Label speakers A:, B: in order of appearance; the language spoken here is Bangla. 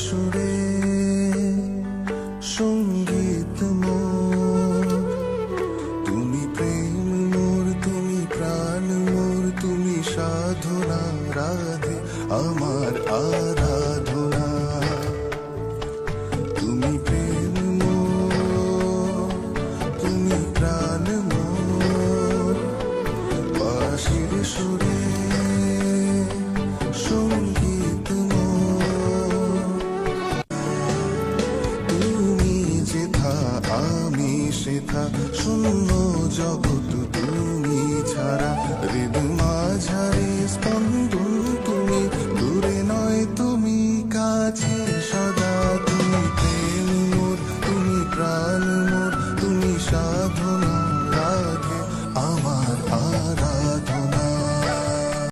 A: সুরে সঙ্গীত মোর, তুমি প্রেম মোর, তুমি প্রাণ মোর, তুমি সাধনা রাধে আমার আরাধনা। তুমি প্রেম মোর, তুমি প্রাণ মোর, বাঁশির সুরে সঙ্গীত মোর। তুমি যেথা আমি সেথা, শূন্য জগৎ তুমি ছাড়া, হৃদ মাঝারে স্পন্দন তুমি, দূরে নয় তুমি কাছে সদা। তুমি প্রেম মোর, তুমি প্রাণ মোর, তুমি সাধনা